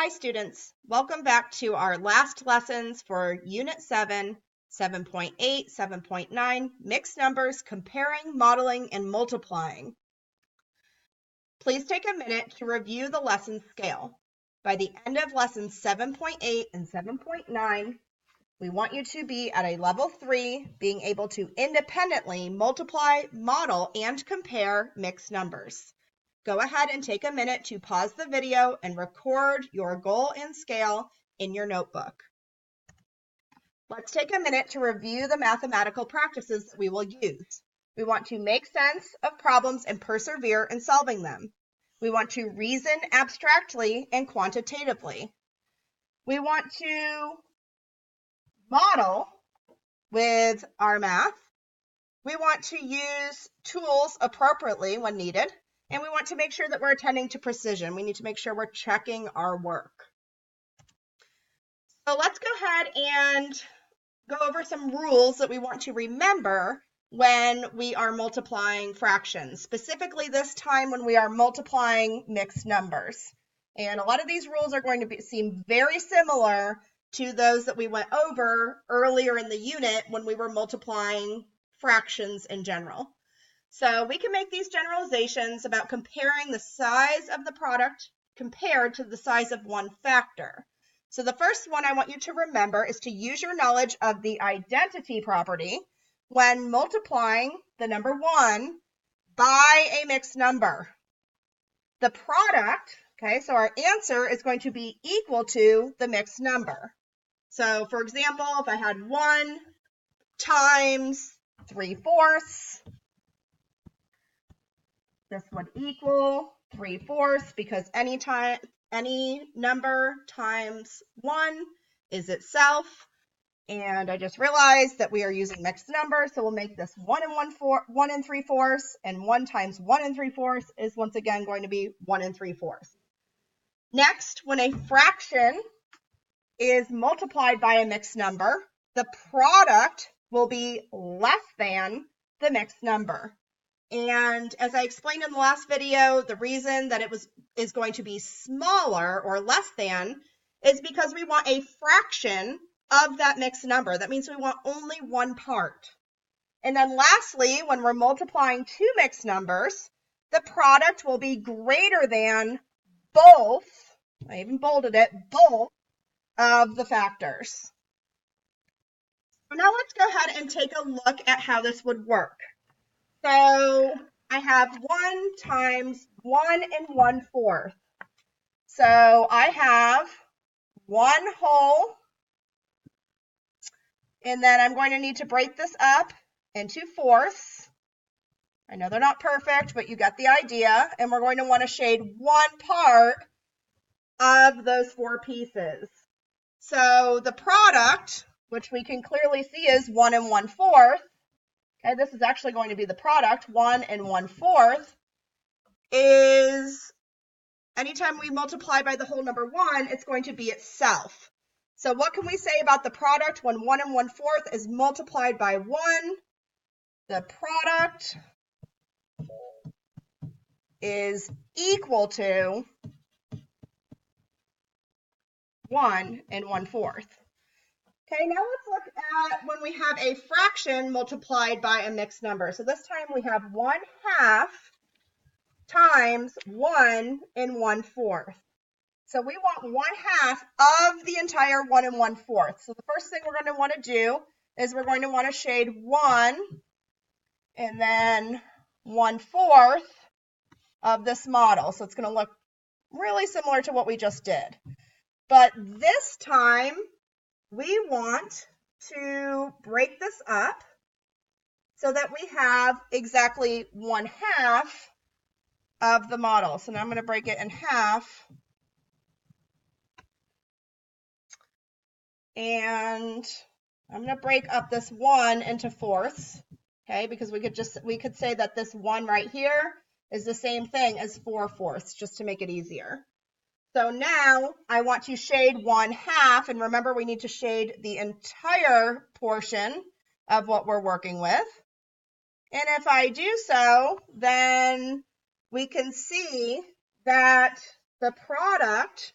Hi students, welcome back to our last lessons for Unit 7, 7.8, 7.9, Mixed Numbers, Comparing, Modeling, and Multiplying. Please take a minute to review the lesson scale. By the end of lessons 7.8 and 7.9, we want you to be at a level 3, being able to independently multiply, model, and compare mixed numbers. Go ahead and take a minute to pause the video and record your goal and scale in your notebook. Let's take a minute to review the mathematical practices that we will use. We want to make sense of problems and persevere in solving them. We want to reason abstractly and quantitatively. We want to model with our math. We want to use tools appropriately when needed. And we want to make sure that we're attending to precision. We need to make sure we're checking our work. So let's go ahead and go over some rules that we want to remember when we are multiplying fractions, specifically this time when we are multiplying mixed numbers. And a lot of these rules are going to seem very similar to those that we went over earlier in the unit when we were multiplying fractions in general. So we can make these generalizations about comparing the size of the product compared to the size of one factor. So the first one I want you to remember is to use your knowledge of the identity property when multiplying the number 1 by a mixed number. The product, okay, so our answer is going to be equal to the mixed number. So for example, if I had 1 times 3/4, this would equal 3/4 because any number times 1 is itself. And I just realized that we are using mixed numbers, so we'll make this 1 and 3/4, and 1 times 1 and 3/4 is once again going to be 1 and 3/4. Next, when a fraction is multiplied by a mixed number, the product will be less than the mixed number. And as I explained in the last video, the reason that it is going to be smaller or less than is because we want a fraction of that mixed number. That means we want only one part. And then lastly, when we're multiplying two mixed numbers, the product will be greater than both, I even bolded it, both of the factors. So now let's go ahead and take a look at how this would work. So I have 1 times 1 and 1/4. So I have 1 whole, and then I'm going to need to break this up into fourths. I know they're not perfect, but you got the idea. And we're going to want to shade 1 part of those 4 pieces. So the product, which we can clearly see is 1 and 1/4, okay, this is actually going to be the product, 1 and 1/4, is anytime we multiply by the whole number 1, it's going to be itself. So what can we say about the product when 1 and 1/4 is multiplied by 1? The product is equal to 1 and 1/4. Okay, now let's look at when we have a fraction multiplied by a mixed number. So this time we have 1/2 times 1 and 1/4. So we want 1/2 of the entire 1 and 1/4. So the first thing we're going to want to do is we're going to want to shade 1 and then 1/4 of this model. So it's going to look really similar to what we just did. But this time we want to break this up so that we have exactly 1/2 of the model. So now I'm going to break it in half. And I'm going to break up this 1 into fourths, okay, because we could say that this 1 right here is the same thing as 4/4, just to make it easier. So now I want to shade 1/2, and remember we need to shade the entire portion of what we're working with. And if I do so, then we can see that the product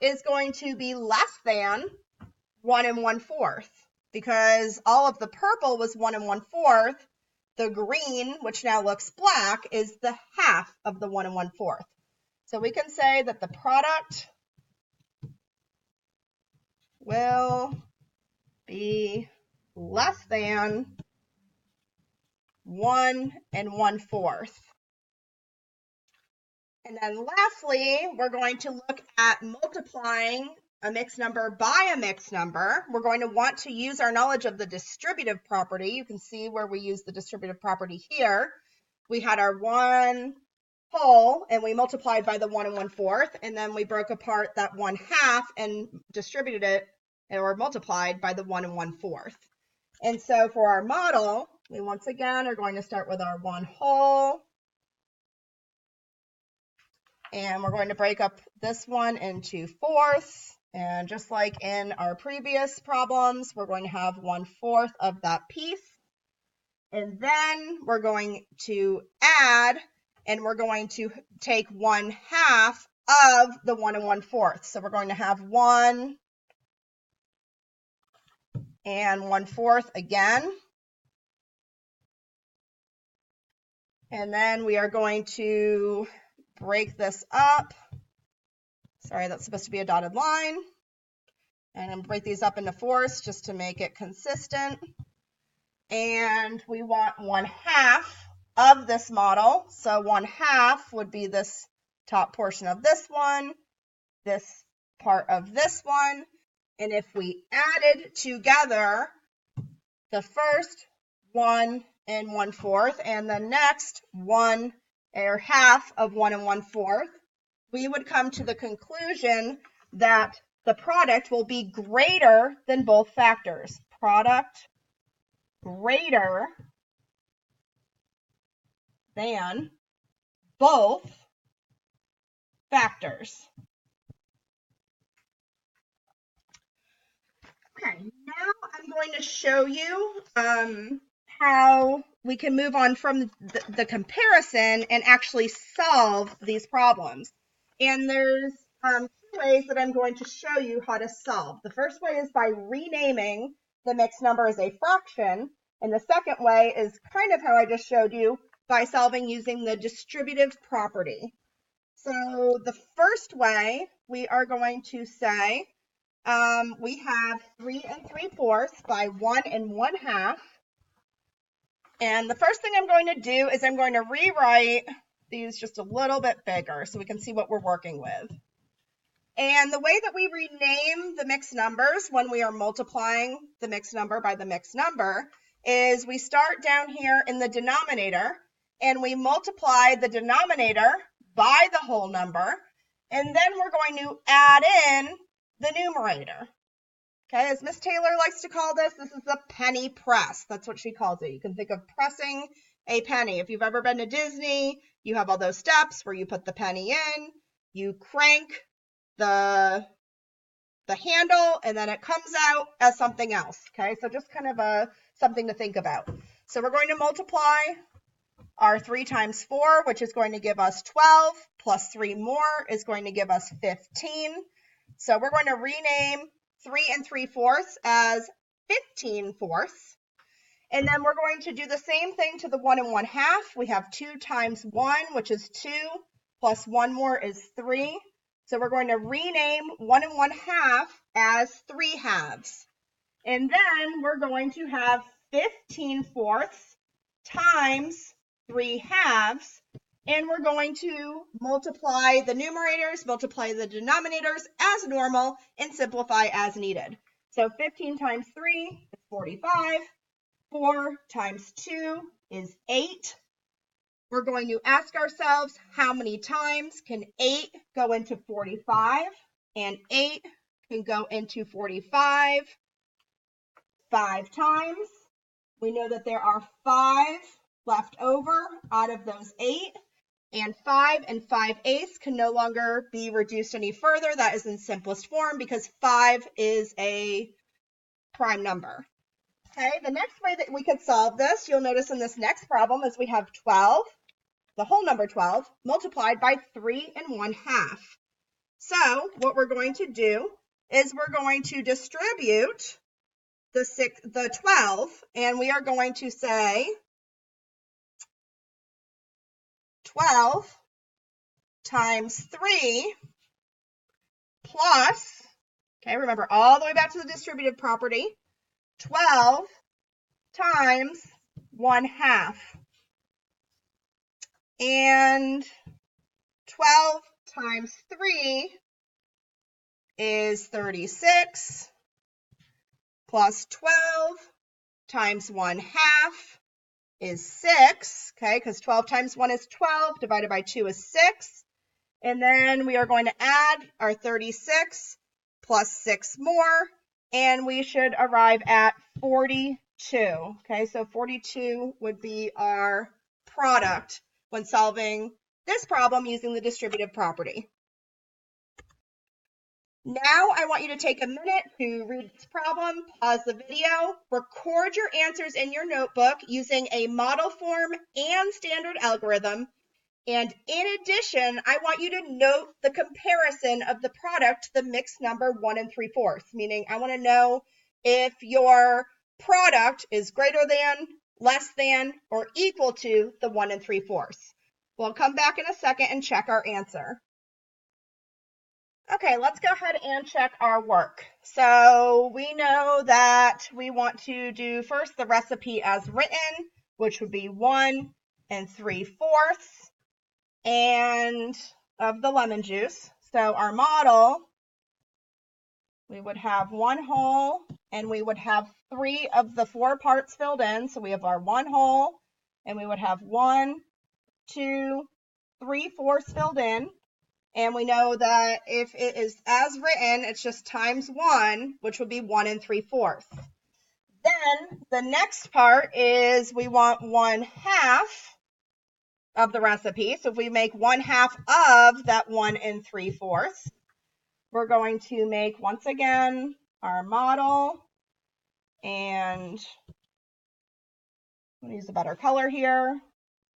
is going to be less than 1 1/4, because all of the purple was 1 1/4. The green, which now looks black, is the half of the 1 1/4. So we can say that the product will be less than 1 1/4. And then lastly, we're going to look at multiplying a mixed number by a mixed number. We're going to want to use our knowledge of the distributive property. You can see where we use the distributive property here. We had our 1 whole and we multiplied by the 1 1/4, and then we broke apart that 1/2 and distributed it or multiplied by the 1 1/4. And so for our model, we once again are going to start with our 1 whole. And we're going to break up this one into fourths. And just like in our previous problems, we're going to have 1/4 of that piece. And then we're going to add, and we're going to take 1/2 of the 1 1/4. So we're going to have 1 1/4 again. And then we are going to break this up. Sorry, that's supposed to be a dotted line. And I'm break these up into fourths just to make it consistent. And we want 1/2 of this model. So 1/2 would be this top portion of this one, this part of this one. And if we added together the first 1 1/4 and the next 1 or half of 1 1/4, we would come to the conclusion that the product will be greater than both factors. Product greater than both factors. Okay, now I'm going to show you how we can move on from the comparison and actually solve these problems. And there's two ways that I'm going to show you how to solve. The first way is by renaming the mixed number as a fraction, and the second way is kind of how I just showed you, by solving using the distributive property. So the first way, we are going to say we have 3 3/4 by 1 1/2. And the first thing I'm going to do is I'm going to rewrite these just a little bit bigger so we can see what we're working with. And the way that we rename the mixed numbers when we are multiplying the mixed number by the mixed number is we start down here in the denominator and we multiply the denominator by the whole number, and then we're going to add in the numerator. Okay, as Miss Taylor likes to call this, this is the penny press. That's what she calls it. You can think of pressing a penny. If you've ever been to Disney, you have all those steps where you put the penny in, you crank the handle, and then it comes out as something else. Okay, so just kind of something to think about. So we're going to multiply our 3 times 4, which is going to give us 12, plus 3 more is going to give us 15. So we're going to rename 3 3/4 as 15/4. And then we're going to do the same thing to the 1 1/2. We have 2 times 1, which is 2, plus 1 more is 3. So we're going to rename 1 1/2 as 3/2. And then we're going to have 15/4 times 3/2. And we're going to multiply the numerators, multiply the denominators as normal, and simplify as needed. So 15 times 3 is 45. 4 times 2 is 8. We're going to ask ourselves, how many times can 8 go into 45? And 8 can go into 45 5 times. We know that there are 5 left over out of those 8. And 5 5/8 can no longer be reduced any further. That is in simplest form because 5 is a prime number. Okay, the next way that we could solve this, you'll notice in this next problem, is we have 12, the whole number 12, multiplied by 3 1/2. So what we're going to do is we're going to distribute the 12, and we are going to say 12 times 3 plus, okay, remember all the way back to the distributive property, 12 times 1/2. And 12 times 3 is 36, plus 12 times 1/2 is 6, okay, because 12 times 1 is 12, divided by 2 is 6. And then we are going to add our 36 plus 6 more, and we should arrive at 42. Okay, so 42 would be our product when solving this problem using the distributive property. Now I want you to take a minute to read this problem, pause the video, record your answers in your notebook using a model form and standard algorithm. And in addition, I want you to note the comparison of the product to the mixed number 1 3/4, meaning I want to know if your product is greater than, less than, or equal to the 1 3/4. We'll come back in a second and check our answer. Okay, let's go ahead and check our work. So we know that we want to do first the recipe as written, which would be 1 3/4. And of the lemon juice. So our model, we would have 1 whole, and we would have 3 of the 4 parts filled in. So we have our 1 whole, and we would have 1, 2, 3/4 filled in. And we know that if it is as written, it's just times 1, which would be 1 3/4. Then the next part is we want 1/2 of the recipe. So if we make 1/2 of that 1 3/4, we're going to make, once again, our model, and I'm going to use a better color here.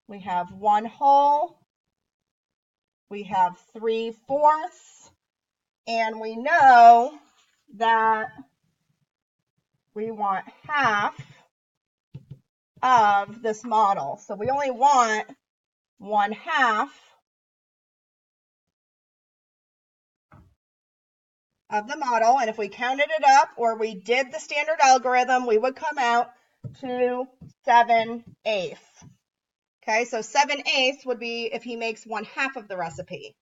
We have 1 whole, we have 3/4, and we know that we want half of this model. So we only want 1/2 of the model, and if we counted it up or we did the standard algorithm, we would come out to 7/8. Okay, so 7/8 would be if he makes 1/2 of the recipe.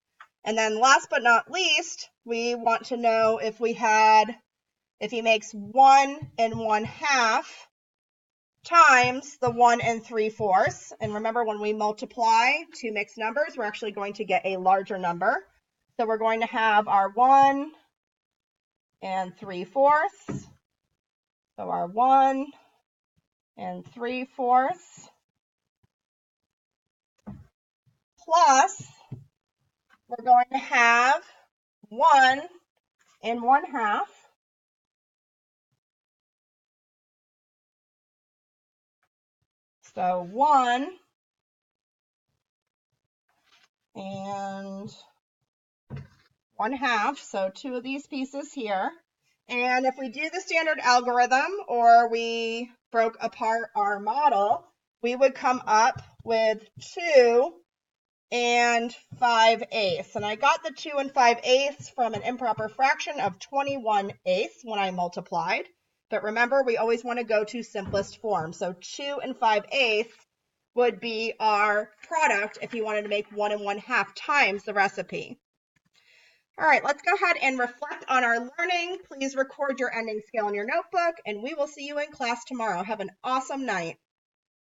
And then last but not least, we want to know if he makes 1 1/2 times the 1 3/4. And remember, when we multiply two mixed numbers, we're actually going to get a larger number. So we're going to have our 1 3/4. So our 1 3/4 plus we're going to have 1 1/2. So 1 1/2, so 2 of these pieces here. And if we do the standard algorithm or we broke apart our model, we would come up with 2 5/8. And I got the 2 5/8 from an improper fraction of 21/8 when I multiplied. But remember, we always want to go to simplest form. So 2 5/8 would be our product if you wanted to make 1 1/2 times the recipe. All right, let's go ahead and reflect on our learning. Please record your ending scale in your notebook, and we will see you in class tomorrow. Have an awesome night.